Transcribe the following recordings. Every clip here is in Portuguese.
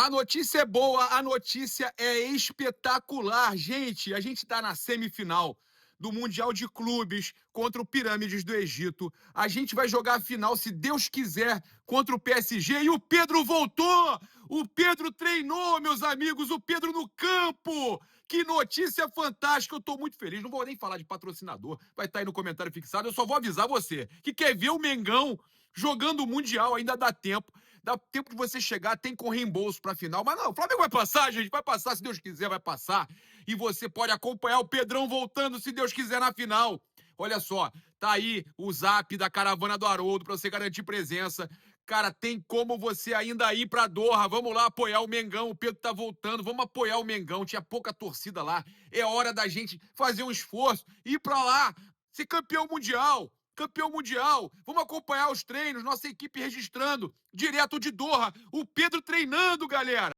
A notícia é boa, a notícia é espetacular. Gente, a gente tá na semifinal do Mundial de Clubes contra o Pirâmides do Egito. A gente vai jogar a final, se Deus quiser, contra o PSG. E o Pedro voltou! O Pedro treinou, meus amigos, o Pedro no campo! Que notícia fantástica! Eu tô muito feliz. Não vou nem falar de patrocinador, vai estar aí no comentário fixado. Eu só vou avisar você que quer ver o Mengão jogando o Mundial, ainda dá tempo. Dá tempo de você chegar, tem com reembolso pra final. Mas não, o Flamengo vai passar, gente. Vai passar, se Deus quiser, vai passar. E você pode acompanhar o Pedrão voltando, se Deus quiser, na final. Olha só, tá aí o zap da Caravana do Haroldo pra você garantir presença. Cara, tem como você ainda ir pra Doha. Vamos lá apoiar o Mengão. O Pedro tá voltando. Vamos apoiar o Mengão. Tinha pouca torcida lá. É hora da gente fazer um esforço, ir pra lá, ser campeão mundial. Campeão mundial, vamos acompanhar os treinos, nossa equipe registrando, direto de Doha, o Pedro treinando, galera.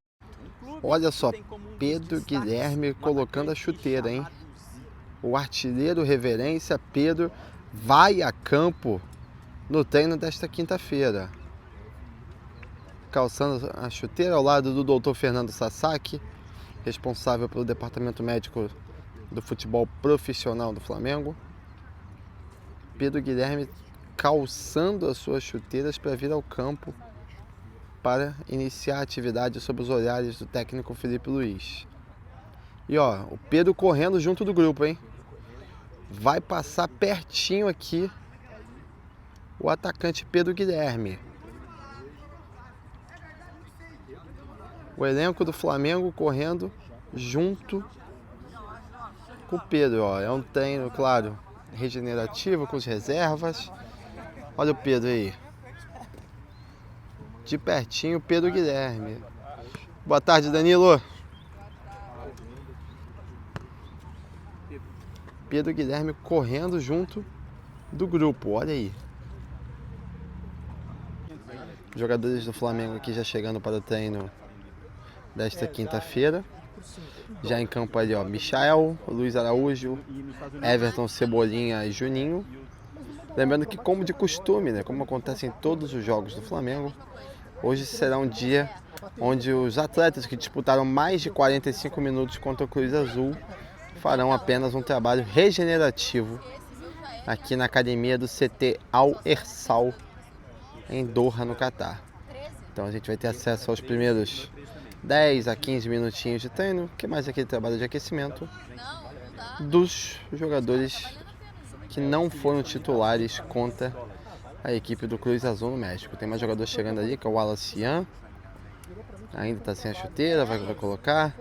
Olha só, Pedro Guilherme colocando a chuteira, hein? O artilheiro reverência Pedro vai a campo no treino desta quinta-feira. Calçando a chuteira ao lado do Dr. Fernando Sasaki, responsável pelo departamento médico do futebol profissional do Flamengo. Pedro Guilherme calçando as suas chuteiras para vir ao campo para iniciar a atividade sob os olhares do técnico Felipe Luiz. E ó, o Pedro correndo junto do grupo, hein? Vai passar pertinho aqui o atacante Pedro Guilherme. O elenco do Flamengo correndo junto com o Pedro, ó. É um treino, claro, regenerativo com as reservas. Olha o Pedro aí. De pertinho, Pedro Guilherme. Boa tarde, Danilo. Pedro Guilherme correndo junto do grupo, olha aí. Jogadores do Flamengo aqui já chegando para o treino desta quinta-feira. Já em campo ali, ó, Michael, Luiz Araújo, Everton, Cebolinha e Juninho. Lembrando que, como de costume, né, como acontece em todos os jogos do Flamengo, hoje será um dia onde os atletas que disputaram mais de 45 minutos contra o Cruz Azul farão apenas um trabalho regenerativo aqui na academia do CT Al Hersal, em Doha, no Catar. Então a gente vai ter acesso aos primeiros 10 a 15 minutinhos de treino, que mais aquele trabalho de aquecimento dos jogadores que não foram titulares contra a equipe do Cruz Azul no México. Tem mais jogador chegando ali, que é o Wallace Ian, ainda está sem a chuteira, vai colocar.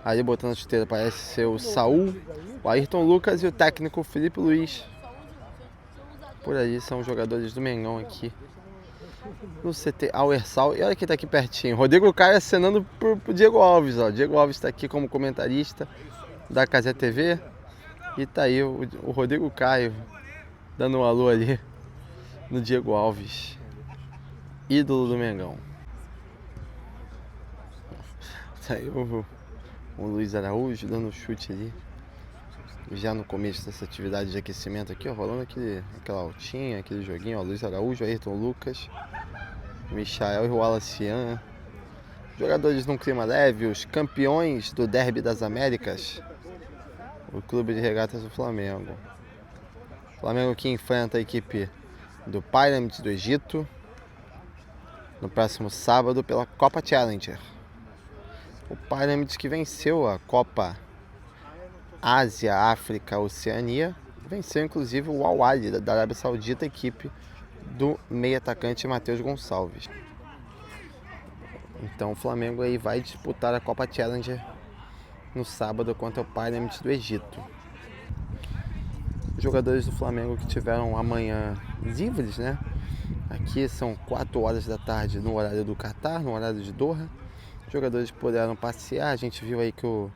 Ali botando a chuteira parece ser o Saul, o Ayrton Lucas e o técnico Felipe Luiz. Por ali são os jogadores do Mengão aqui no CT Al Hersal. E olha quem tá aqui pertinho, Rodrigo Caio acenando pro Diego Alves, ó. Diego Alves está aqui como comentarista da Cazé TV. E tá aí o Rodrigo Caio dando um alô ali no Diego Alves, ídolo do Mengão. Tá aí o Luiz Araújo dando um chute ali, já no começo dessa atividade de aquecimento aqui, ó, rolando aquela altinha, aquele joguinho, ó, Luiz Araújo, Ayrton Lucas, Michael e o Wallace Ian. Jogadores num clima leve, os campeões do Derby das Américas, o Clube de Regatas do Flamengo. Flamengo que enfrenta a equipe do Pirâmides do Egito no próximo sábado pela Copa Challenger. O Pirâmides que venceu a Copa Ásia, África, Oceania, venceu inclusive o Al Ahly da Arábia Saudita, equipe do meio atacante Matheus Gonçalves. Então o Flamengo aí vai disputar a Copa Challenger no sábado contra o Pirâmides do Egito. Os jogadores do Flamengo que tiveram amanhã livres, né? Aqui são 4 horas da tarde no horário do Catar, no horário de Doha. Os jogadores puderam passear, a gente viu aí que o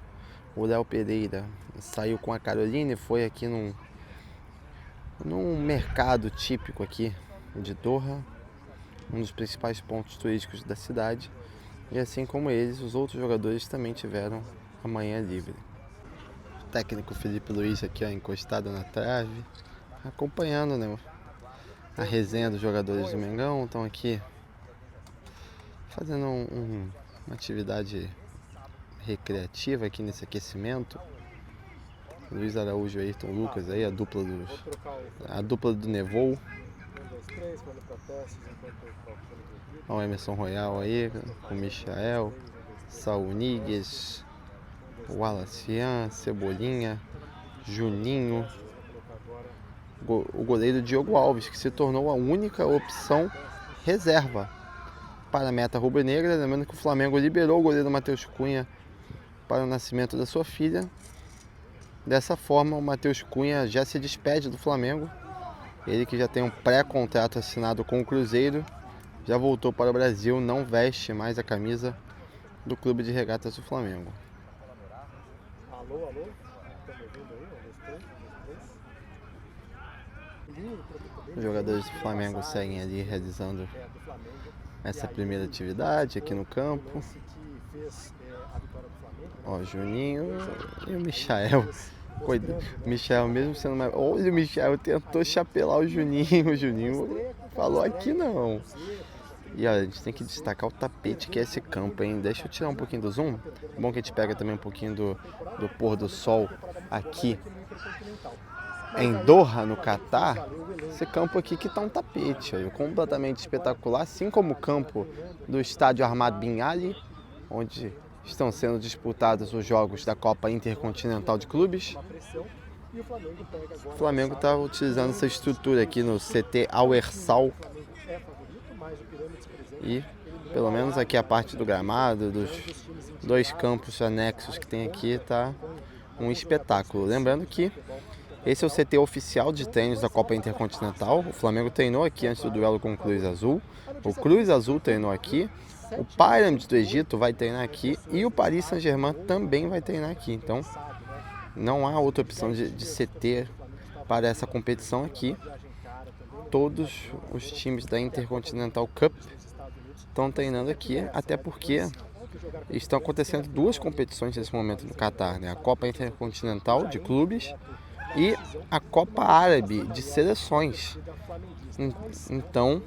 Léo Pereira saiu com a Caroline e foi aqui num mercado típico aqui de Doha, um dos principais pontos turísticos da cidade. E assim como eles, os outros jogadores também tiveram amanhã livre. O técnico Felipe Luiz aqui, ó, encostado na trave, acompanhando, né, a resenha dos jogadores do Mengão. Estão aqui fazendo uma atividade recreativa aqui nesse aquecimento. Luiz Araújo e Ayrton Lucas aí, a dupla do Nevou. Olha o Emerson Royal aí, com o Michael, Saul Nigues, Wallacian, Cebolinha, Juninho, o goleiro Diogo Alves, que se tornou a única opção reserva para a meta rubro-negra. Lembrando que o Flamengo liberou o goleiro Matheus Cunha para o nascimento da sua filha. Dessa forma, o Matheus Cunha já se despede do Flamengo. Ele que já tem um pré-contrato assinado com o Cruzeiro, já voltou para o Brasil, não veste mais a camisa do Clube de Regatas do Flamengo. Alô, alô? Estão me ouvindo aí? Os jogadores do Flamengo seguem ali realizando essa primeira atividade aqui no campo. Ó, o Juninho e o Michael. O Michael, mesmo sendo mais... Olha, o Michael tentou chapelar o Juninho. O Juninho falou aqui não. E olha, a gente tem que destacar o tapete que é esse campo, hein? Deixa eu tirar um pouquinho do zoom. É bom que a gente pega também um pouquinho do pôr do sol aqui em Doha, no Catar. Esse campo aqui que tá um tapete, olha, completamente espetacular. Assim como o campo do estádio Ahmad Bin Ali, onde estão sendo disputados os jogos da Copa Intercontinental de Clubes. O Flamengo está utilizando essa estrutura aqui no CT Al Hersal. E pelo menos aqui a parte do gramado, dos dois campos anexos que tem aqui, tá um espetáculo. Lembrando que esse é o CT oficial de treinos da Copa Intercontinental. O Flamengo treinou aqui antes do duelo com o Cruz Azul. O Cruz Azul treinou aqui. O Pyramids do Egito vai treinar aqui. E o Paris Saint-Germain também vai treinar aqui. Então, não há outra opção de CT para essa competição aqui. Todos os times da Intercontinental Cup estão treinando aqui, até porque estão acontecendo duas competições nesse momento no Catar, né? A Copa Intercontinental de clubes e a Copa Árabe de seleções. Então,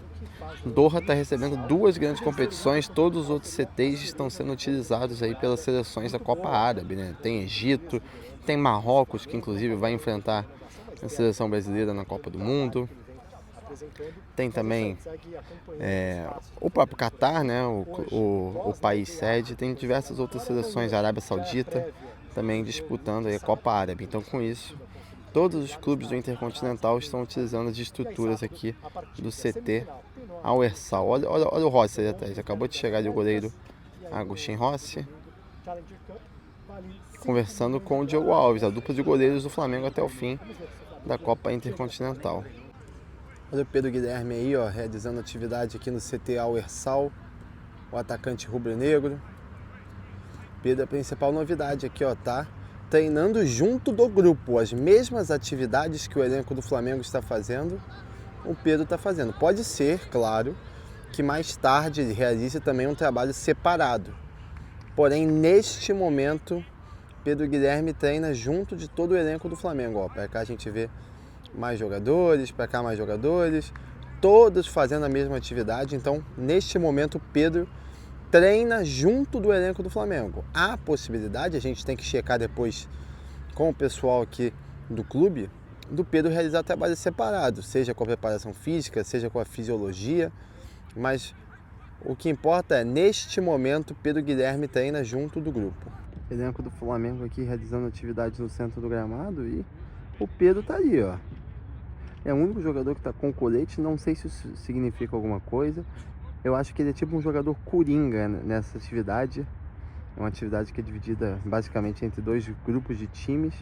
Doha está recebendo duas grandes competições. Todos os outros CTs estão sendo utilizados aí pelas seleções da Copa Árabe, né? Tem Egito, tem Marrocos, que inclusive vai enfrentar a seleção brasileira na Copa do Mundo. Tem também o próprio Catar, né? o país sede. Tem diversas outras seleções, a Arábia Saudita também disputando aí a Copa Árabe. Então, com isso, todos os clubes do Intercontinental estão utilizando as estruturas aqui do CT Al Hersal. Olha o Rossi aí atrás. Acabou de chegar ali o goleiro Agustin Rossi, conversando com o Diogo Alves, a dupla de goleiros do Flamengo até o fim da Copa Intercontinental. Olha o Pedro Guilherme aí, ó, realizando atividade aqui no CT Al Hersal, o atacante rubro-negro. Pedro é a principal novidade aqui, ó, tá treinando junto do grupo, as mesmas atividades que o elenco do Flamengo está fazendo, o Pedro está fazendo. Pode ser, claro, que mais tarde ele realize também um trabalho separado. Porém, neste momento, Pedro Guilherme treina junto de todo o elenco do Flamengo, ó. Para cá a gente vê mais jogadores, para cá mais jogadores, todos fazendo a mesma atividade. Então, neste momento, o Pedro treina junto do elenco do Flamengo. Há possibilidade, a gente tem que checar depois com o pessoal aqui do clube, do Pedro realizar trabalho separado, seja com a preparação física, seja com a fisiologia, mas o que importa é, neste momento, Pedro Guilherme treina junto do grupo. Elenco do Flamengo aqui realizando atividades no centro do gramado e o Pedro tá ali, ó. É o único jogador que está com colete, não sei se isso significa alguma coisa. Eu acho que ele é tipo um jogador coringa nessa atividade. É uma atividade que é dividida basicamente entre dois grupos de times.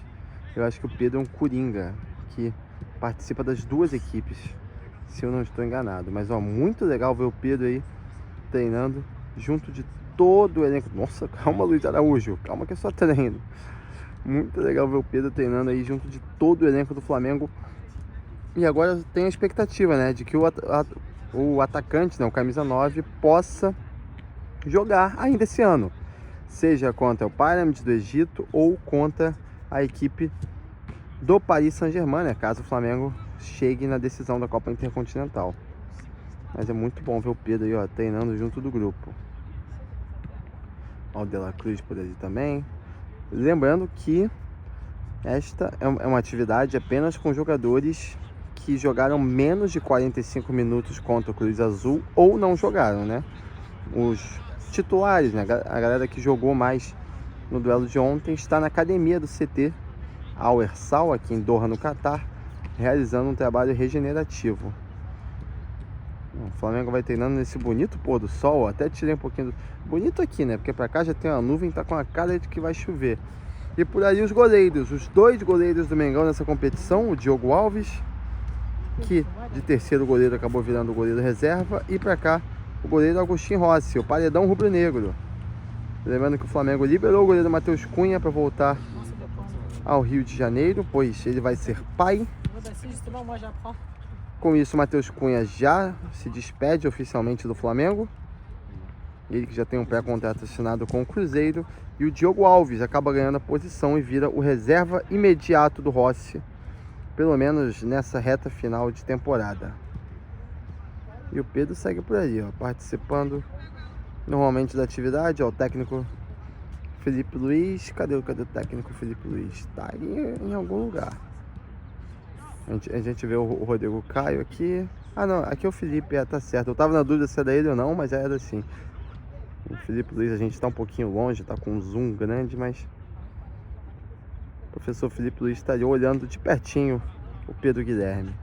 Eu acho que o Pedro é um coringa que participa das duas equipes, se eu não estou enganado. Mas ó, muito legal ver o Pedro aí treinando junto de todo o elenco. Nossa, calma, Luiz Araújo, calma que é só treino. Muito legal ver o Pedro treinando aí junto de todo o elenco do Flamengo. E agora tem a expectativa, né, de que o atacante, né, o camisa 9, possa jogar ainda esse ano. Seja contra o Pyramids do Egito ou contra a equipe do Paris Saint-Germain, né, caso o Flamengo chegue na decisão da Copa Intercontinental. Mas é muito bom ver o Pedro aí, ó, treinando junto do grupo. Olha o De La Cruz por ali também. Lembrando que esta é uma atividade apenas com jogadores que jogaram menos de 45 minutos contra o Cruz Azul ou não jogaram, né? Os titulares, né? A galera que jogou mais no duelo de ontem está na academia do CT Al Hersal, aqui em Doha, no Catar, realizando um trabalho regenerativo. O Flamengo vai treinando nesse bonito pôr do sol. Até tirei um pouquinho do... bonito aqui, né? Porque pra cá já tem uma nuvem, tá com a cara de que vai chover. E por ali os goleiros, os 2 goleiros do Mengão nessa competição, o Diogo Alves, que de terceiro goleiro acabou virando o goleiro reserva, e pra cá o goleiro Agostinho Rossi, o paredão rubro-negro. Lembrando que o Flamengo liberou o goleiro Matheus Cunha para voltar ao Rio de Janeiro, pois ele vai ser pai. Com isso, o Matheus Cunha já se despede oficialmente do Flamengo. Ele que já tem um pré-contrato assinado com o Cruzeiro. E o Diogo Alves acaba ganhando a posição e vira o reserva imediato do Rossi, pelo menos nessa reta final de temporada. E o Pedro segue por aí, ó, participando normalmente da atividade. Ó, o técnico Felipe Luiz. Cadê o técnico Felipe Luiz? Tá aí em algum lugar. A gente vê o Rodrigo Caio aqui. Ah, não, aqui é o Felipe, tá certo. Eu tava na dúvida se era ele ou não, mas já era assim. O Felipe Luiz, a gente tá um pouquinho longe, tá com um zoom grande, mas o professor Felipe Luiz estaria olhando de pertinho o Pedro Guilherme.